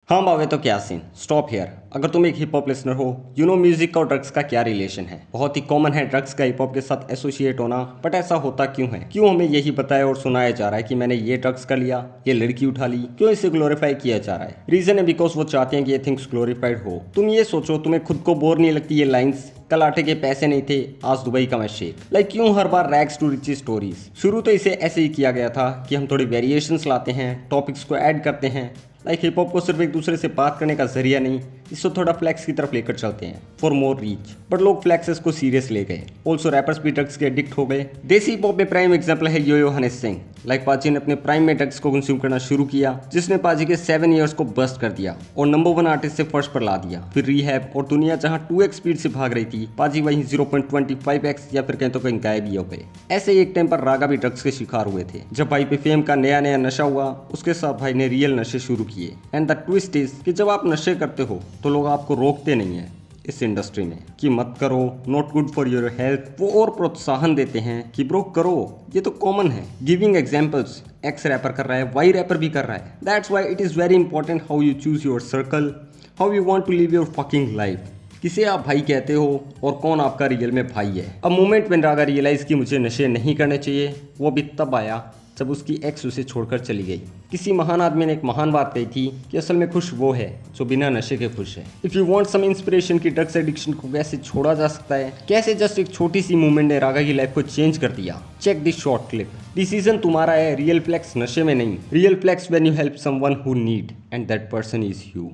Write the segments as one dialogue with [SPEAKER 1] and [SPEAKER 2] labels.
[SPEAKER 1] हाँ बावे तो क्या सीन, स्टॉप हियर। अगर तुम एक हिप हॉप लिसनर हो, यू नो म्यूजिक और ड्रग्स का क्या रिलेशन है। बहुत ही कॉमन है ड्रग्स का हिप हॉप के साथ एसोसिएट होना, बट ऐसा होता क्यों है? क्यों हमें यही बताया और सुनाया जा रहा है कि मैंने ये ड्रग्स कर लिया, ये लड़की उठा ली? क्यों इसे ग्लोरीफाई किया जा रहा है? रीजन है बिकॉज वो चाहते हैं कि ये थिंग्स ग्लोरीफाइड हो। तुम ये सोचो, तुम्हें खुद को बोर नहीं लगती ये लाइन्स, कल आटे के पैसे नहीं थे, आज दुबई का मैं शेख। लाइक क्यों हर बार रैग्स टू रिचेस स्टोरीज? शुरू तो इसे ऐसे ही किया गया था कि हम थोड़ी वेरिएशंस लाते हैं, टॉपिक्स को ऐड करते हैं। लाइक हिप हॉप को सिर्फ एक दूसरे से बात करने का जरिया नहीं, इसको थोड़ा फ्लैक्स की तरफ लेकर चलते हैं फॉर मोर रीच। बट लोग फ्लैक्सेस को सीरियस ले गए। ऑल्सो रैपर्स भी ड्रग्स के एडिक्ट हो गए। देसी हिप हॉप में प्राइम एग्जाम्पल है यो हनी सिंह। लाइक पाजी ने अपने प्राइम में ड्रग्स को कंज्यूम करना शुरू किया, जिसने पाजी के 7 ईयर्स को बस्ट कर दिया और नंबर 1 आर्टिस्ट से फर्स्ट पर ला दिया। फिर रिहैब और दुनिया जहां 2x स्पीड से भाग रही थी, पाजी वहीं 0.25x या फिर कहीं तो कहीं गायब ही हो गए। ऐसे ही एक टाइम पर रागा भी ड्रग्स के शिकार हुए थे। जब भाई पे फेम का नया नया नशा हुआ, उसके साथ भाई ने रियल नशे शुरू किए। एंड द ट्विस्ट इज कि जब आप नशे करते हो तो लोग आपको रोकते नहीं है इस इंडस्ट्री में कि मत करो, not good for your health. वो और प्रोत्साहन देते हैं कि ब्रो करो, ये तो कॉमन है। गिविंग एग्जांपल्स, एक्स रैपर कर रहा है, वाई रैपर भी कर रहा है। That's why it is very important how you choose your circle, how you want to live your fucking life. किसे आप भाई कहते हो और कौन आपका रियल में भाई है। A moment when Raga realize कि मुझे नशे नहीं करने चाहिए, वो भी तब आया जब उसकी एक्स उसे छोड़कर चली गई। किसी महान आदमी ने एक महान बात कही थी कि असल में खुश वो है जो बिना नशे के खुश है। If you want some inspiration की ड्रग्स एडिक्शन को कैसे छोड़ा जा सकता है, कैसे जस्ट एक छोटी सी मूवमेंट ने रागा की लाइफ को चेंज कर दिया, check this short clip. Decision तुम्हारा है, रियल फ्लेक्स नशे में नहीं। Real flex when you help someone who need and that person is you.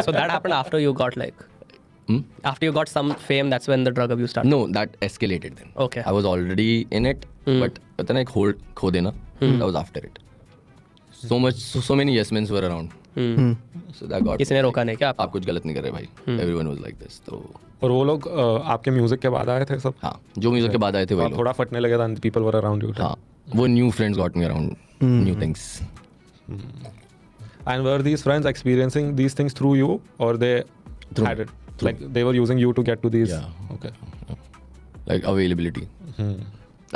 [SPEAKER 2] So that happened after you got after you got some fame, that's when the drug abuse started.
[SPEAKER 3] No, that escalated then.
[SPEAKER 2] Okay.
[SPEAKER 3] I was already in it, but पता ना एक hold खो देना. That was after it. So many yes men's were around. So that got.
[SPEAKER 2] किसी ने रोका नहीं क्या आपको?
[SPEAKER 3] आप कुछ गलत नहीं कर रहे भाई. Everyone was like this. तो
[SPEAKER 4] और वो लोग आपके म्यूजिक के बाद आए थे सब?
[SPEAKER 3] हाँ, जो म्यूजिक के बाद आए थे वही
[SPEAKER 4] और
[SPEAKER 3] लोग.
[SPEAKER 4] थोड़ा फटने लगे था, people were around you.
[SPEAKER 3] हाँ, वो new friends got me around. New things.
[SPEAKER 4] And were these friends experiencing these things through you, or they had it? Like they were using you to get to these?
[SPEAKER 3] Yeah.
[SPEAKER 4] Okay.
[SPEAKER 3] Like availability.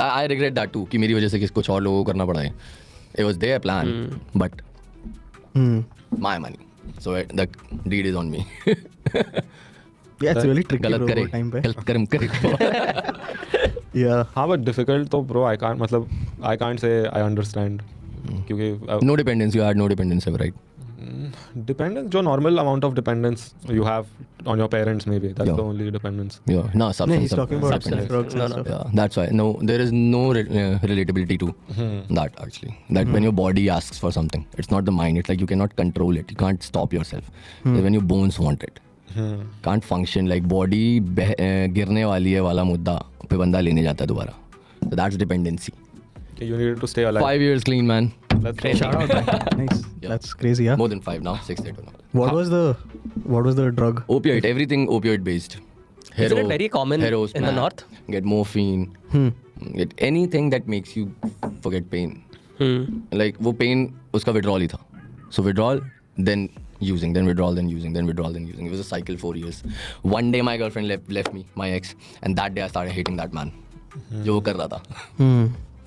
[SPEAKER 3] I regret that too कि मेरी वजह से कुछ और लोगों को करना पड़ा है. It was their plan, but my money. So the deed is on me.
[SPEAKER 5] Yeah, it's really tricky
[SPEAKER 3] गलत
[SPEAKER 5] bro,
[SPEAKER 3] करे,
[SPEAKER 5] वो time पे.
[SPEAKER 3] गलत कर्म करे.
[SPEAKER 5] Yeah.
[SPEAKER 4] हाँ, but difficult तो bro, I can't say I understand. क्योंकि
[SPEAKER 3] No dependence, you had no dependence ever, right?
[SPEAKER 4] dependence, जो normal amount of dependence you have on your parents maybe, that's
[SPEAKER 3] Yeah.
[SPEAKER 4] the only dependence.
[SPEAKER 3] Yeah, no, substance.
[SPEAKER 5] No, he's talking about
[SPEAKER 3] substance.
[SPEAKER 5] drugs and
[SPEAKER 2] No.
[SPEAKER 5] stuff.
[SPEAKER 3] Yeah, that's why. No, there is no relatability to that actually. That when your body asks for something, it's not the mind. It's like you cannot control it. You can't stop yourself. When your bones want it, can't function. Like body गिरने वाली है वाला मुद्दा पे बंदा लेने जाता है दोबारा. So that's dependency.
[SPEAKER 4] You needed to stay alive.
[SPEAKER 3] 5 years clean, man.
[SPEAKER 4] That's
[SPEAKER 5] Shout out, man. Nice.
[SPEAKER 3] Yeah.
[SPEAKER 5] That's crazy, yeah.
[SPEAKER 3] More than 5 now. 6 8 now.
[SPEAKER 5] What was the drug?
[SPEAKER 3] Opioid. Everything opioid based.
[SPEAKER 2] Isn't it very common in the
[SPEAKER 3] smack,
[SPEAKER 2] north?
[SPEAKER 3] Get morphine. Get anything that makes you forget pain. Like वो pain उसका withdrawal ही था. So withdrawal, then using, then withdrawal, then using, then withdrawal, then using. It was a cycle 4 years. One day my girlfriend left me, my ex, and that day I started hating that man. जो वो कर रहा था.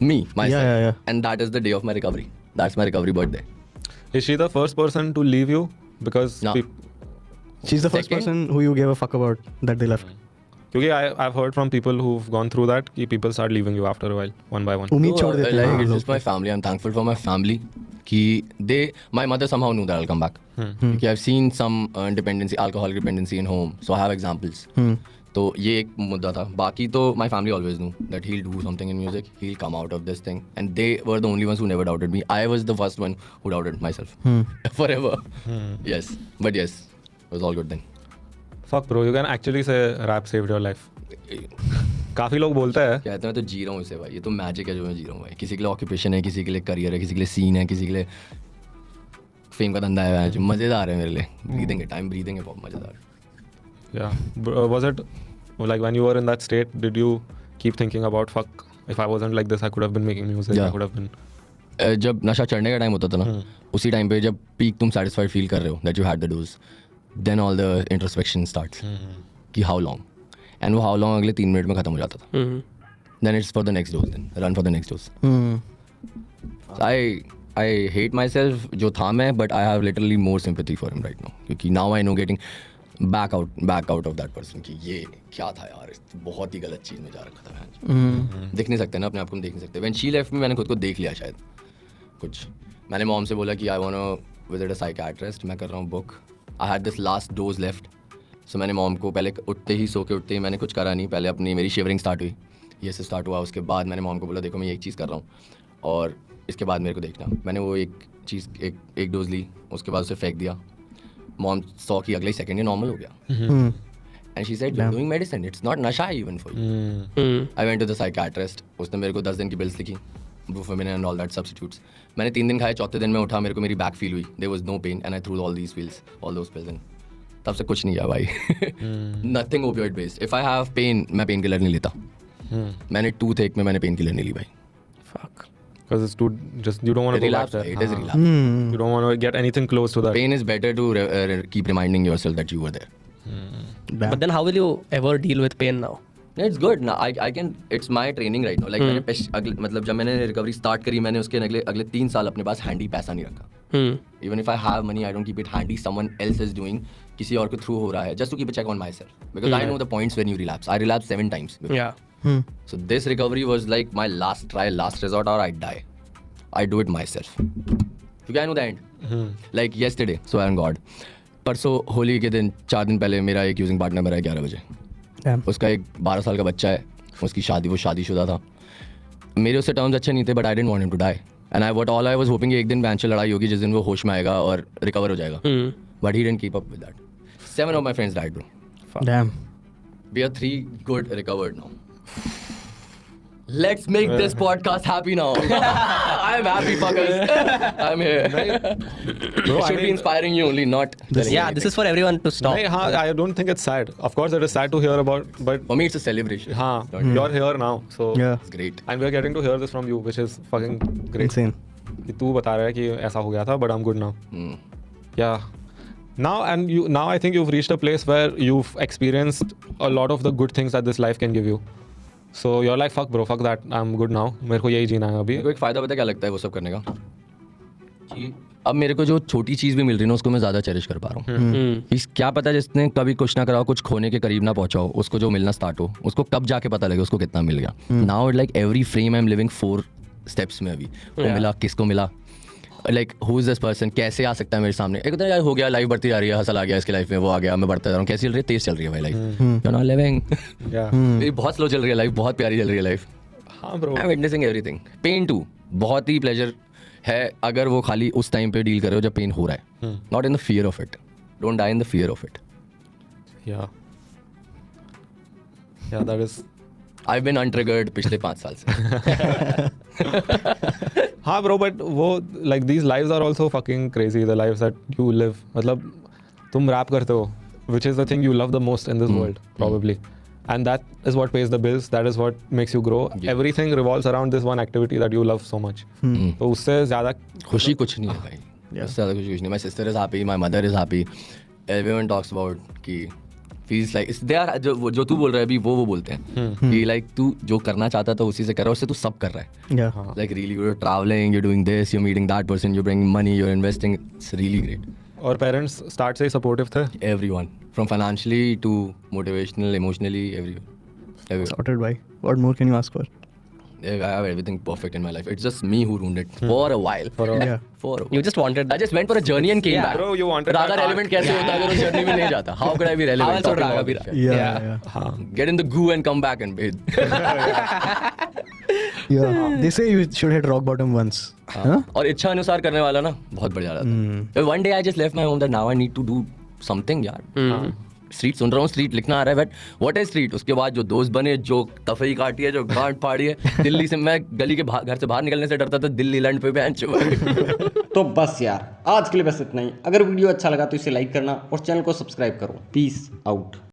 [SPEAKER 3] Me, myself.
[SPEAKER 5] Yeah.
[SPEAKER 3] And that is the day of my recovery. That's my recovery birthday.
[SPEAKER 4] Is she the first person to leave you? Because
[SPEAKER 3] No.
[SPEAKER 5] She's the first
[SPEAKER 3] Second?
[SPEAKER 5] person who you gave a fuck about that they left.
[SPEAKER 4] क्योंकि I've heard from people who've gone through that कि people start leaving you after a while, one by one.
[SPEAKER 5] उम्मीद छोड़ देते हैं
[SPEAKER 3] Like, it's
[SPEAKER 5] लोग.
[SPEAKER 3] just my family. I'm thankful for my family. कि my mother somehow knew that I'll come back. Because I've seen some dependency, alcoholic dependency in home. So I have examples. तो ये एक मुद्दा था. बाकी तो my family always knew that he'll do something in music. He'll come out of this thing. And they were the only ones who never doubted me. I was the first one who doubted myself. Forever. Yes. But yes, it was all good then.
[SPEAKER 4] Fuck bro, you can actually say rap saved your life. काफी लोग बोलते हैं.
[SPEAKER 3] कहते हैं तो जी रहा हूँ इसे भाई. ये तो मैजिक है जो मैं जी रहा हूँ भाई. किसी के लिए ऑक्यूपेशन है, किसी के लिए करियर है, किसी के लिए सीन है, किसी के लिए फेम का धंधा है. जो मज़ेदार है मेरे लिए. ब्रीदिंग है, टाइम ब्रीदिंग है, बहुत मज़ेदार.
[SPEAKER 4] Yeah. Was it like when you were in that state, did you keep thinking about fuck, if I wasn't like this I could have been making music,
[SPEAKER 3] Yeah.
[SPEAKER 4] I could have been.
[SPEAKER 3] जब नशा चढ़ने का time होता था ना, उसी time पे जब पीक तुम सेटिस्फाइड फील कर रहे हो that you had the dose, then all the introspection starts कि हाउ लॉन्ग, एंड वो हाउ लॉन्ग अगले 3 मिनट में खत्म हो जाता था. Then it's for the next dose, then run for the next dose. I hate myself जो था मैं, but I have literally more sympathy for him right now, क्योंकि now I know getting back out of that person कि ये क्या था यार, बहुत ही गलत चीज़ में जा रखा था मैं। देख नहीं सकते ना अपने आप को, हम देख नहीं सकते। व्हेन शी लेफ्ट मी मैंने खुद को देख लिया शायद कुछ। मैंने मॉम से बोला कि I want to visit a psychiatrist, मैं कर रहा हूँ book, I had this last dose left. So मैंने मॉम को पहले उठते ही सो के उठते ही मैंने कुछ करा नहीं, पहले अपनी मेरी शिवरिंग स्टार्ट हुई, ये से स्टार्ट हुआ। उसके बाद मैंने मॉम को बोला देखो मैं एक चीज़ कर रहा हूँ और इसके बाद मेरे को देखना। मैंने वो एक डोज ली, उसके बाद उसे फेंक दिया। मॉम सॉ कि अगले सेकंड ये नॉर्मल हो गया। And she said you are doing medicine, it's not नशा even for you. I went to the psychiatrist, उसने मेरे को 10 दिन की बिल्स लिखी, बुफेमिन एंड ऑल दैट सब्स्टिट्यूट्स। मैंने 3 दिन खाए, चौथे दिन में उठा, मेरे को मेरी बैक फील हुई, there was no pain and I threw all those pills in. तब से कुछ नहीं किया भाई। Nothing opioid based. If I have pain मैं पेन किलर नहीं लेता। मैंने टूथ एक में मैंने पेन किलर नहीं ली भाई।
[SPEAKER 2] Fuck.
[SPEAKER 4] Because it's too just you don't want to go back
[SPEAKER 3] Relapse,
[SPEAKER 4] there.
[SPEAKER 3] it is relapse.
[SPEAKER 4] You don't want to get anything close to that.
[SPEAKER 3] Pain is better to keep reminding yourself that you were there.
[SPEAKER 5] Damn.
[SPEAKER 2] But then how will you ever deal with pain now?
[SPEAKER 3] It's good now. I can. It's my training right now. Like मैंने मतलब जब मैंने recovery start करी, मैंने उसके अगले 3 साल अपने पास हैंडी पैसा नहीं रखा। Even if I have money, I don't keep it handy. Someone else is doing, किसी और को थ्रू हो रहा है, just to keep a check on myself. Because I know the points when you relapse. I relapsed 7 times. before.
[SPEAKER 2] Yeah.
[SPEAKER 3] So this recovery was like my last try, last resort, or I die. I do it myself. क्योंकि I know the end. Like yesterday, so on God. परसों होली के दिन 4 दिन पहले मेरा एक using partner मरा है 11 बजे।
[SPEAKER 5] Damn.
[SPEAKER 3] उसका एक 12 साल का बच्चा है, उसकी शादी, वो शादीशुदा था। मेरे उससे टर्म्स अच्छे नहीं थे, but I didn't want him to die and I was hoping एक दिन बेंच लड़ाई होगी जिस दिन वो होश में आएगा और रिकवर हो जाएगा, but he didn't keep up with that. 7 of my friends died, bro.
[SPEAKER 5] Damn.
[SPEAKER 3] We are 3 good recovered now. Let's make this podcast happy now. I'm happy, fuckers. I'm here. It should be inspiring you only, not telling
[SPEAKER 2] Yeah, this is for everyone to stop.
[SPEAKER 4] नहीं, हाँ, I don't think it's sad. Of course, it is sad to hear about, but
[SPEAKER 3] For me, it's a celebration.
[SPEAKER 4] हाँ, you're here now, so
[SPEAKER 5] Yeah.
[SPEAKER 3] It's great.
[SPEAKER 4] and we're getting to hear this from you, which is fucking great.
[SPEAKER 5] Insane.
[SPEAKER 4] कि तू बता रहा है कि ऐसा हो गया था, but I'm good now.
[SPEAKER 3] Mm.
[SPEAKER 4] Yeah. Now I think you've reached a place where you've experienced a lot of the good things that this life can give you. So you're like, fuck bro, fuck that, I'm good now. मेरे को यही जीना है अभी.
[SPEAKER 3] मेरे को एक फ़ायदा पता है क्या लगता है वो सब करने का, कि अब मेरे को जो छोटी चीज़ भी मिल रही है ना उसको मैं ज़्यादा चेरिश कर पा रहा हूँ। इस क्या पता जिसने कभी कुछ ना करा हो, कुछ खोने के करीब ना पहुँचा हो, उसको जो मिलना स्टार्ट हो, उसको कब जाके पता लगे उसको कितना मिल गया। Now like every frame I am living 4 steps में अभी। वो मिला, किसको मिला, like who is this person, कैसे आ सकता है मेरे सामने। एक होता है यार हो गया, लाइफ बढ़ती जा रही है, हसल आ गया इसकी लाइफ में, वो आ गया, मैं बढ़ता जा रहा हूँ। कैसी चल रही है? तेज चल रही है भाई life. You not living.
[SPEAKER 4] Yeah.
[SPEAKER 3] मेरी बहुत स्लो चल रही है लाइफ, बहुत प्यारी चल रही है लाइफ।
[SPEAKER 4] हाँ bro.
[SPEAKER 3] I am witnessing everything. Pain टू बहुत ही प्लेजर है अगर वो खाली उस टाइम पे डील कर रहे हो जब पेन हो रहा है, not in the fear of it. Don't die in the fear of it.
[SPEAKER 4] Yeah. Yeah, that is.
[SPEAKER 3] I been untriggered पिछले 5 साल से।
[SPEAKER 4] हाँ bro, but वो like these lives are also fucking crazy. The lives that you live. मतलब तुम rap करते हो, which is the thing you love the most in this world probably, and that is what pays the bills. That is what makes you grow.
[SPEAKER 3] Yeah.
[SPEAKER 4] Everything revolves around this one activity that you love so much. तो उससे ज़्यादा
[SPEAKER 3] खुशी कुछ नहीं है भाई, उससे ज़्यादा खुशी कुछ नहीं। My sister is happy, my mother is happy, everyone talks about कि फील्स लाइक दे आर, जो तू बोल रहा है अभी वो बोलते हैं कि लाइक तू जो करना चाहता था उसी से कर रहा है, उससे तू सब कर रहा है।
[SPEAKER 5] Yeah.
[SPEAKER 3] Like really, you're traveling, you're doing this, you're meeting that person, you're bringing money, you're investing. It's really great.
[SPEAKER 4] और पेरेंट्स स्टार्ट से ही सपोर्टिव थे?
[SPEAKER 3] Everyone, from financially to motivational, emotionally, everyone.
[SPEAKER 5] Sorted, bhai. What more can you ask for?
[SPEAKER 3] I have everything perfect in my life. It's just me who ruined it for a while.
[SPEAKER 5] Yeah.
[SPEAKER 3] For a while.
[SPEAKER 2] You just wanted
[SPEAKER 3] I just went for a journey and came
[SPEAKER 2] Yeah.
[SPEAKER 3] back.
[SPEAKER 4] Bro, you wanted
[SPEAKER 3] Radha
[SPEAKER 4] that
[SPEAKER 3] relevant कैसे होता अगर उस journey में नहीं जाता? How could I be relevant?
[SPEAKER 2] also
[SPEAKER 3] talking
[SPEAKER 2] Raga
[SPEAKER 3] about
[SPEAKER 2] भी
[SPEAKER 3] this
[SPEAKER 2] रहा।
[SPEAKER 3] shit?
[SPEAKER 5] Yeah.
[SPEAKER 2] Yeah.
[SPEAKER 5] Yeah.
[SPEAKER 3] Get in the goo and come back and bathe.
[SPEAKER 5] Yeah. They say you should hit rock bottom once. Huh?
[SPEAKER 3] और इच्छा अनुसार करने वाला ना बहुत बढ़िया रहता है। One day I just left my home that now I need to do something यार। स्ट्रीट सुन रहा हूँ, स्ट्रीट लिखना आ रहा है, बट व्हाट इज स्ट्रीट? उसके बाद जो दोस्त बने, जो तफरी काटी है, जो गांठ फाड़ी है। दिल्ली से मैं गली के घर से बाहर निकलने से डरता था, दिल्ली लैंड पे बेंच।
[SPEAKER 1] तो बस यार आज के लिए बस इतना ही। अगर वीडियो अच्छा लगा तो इसे लाइक करना और चैनल को सब्सक्राइब करो। Peace out.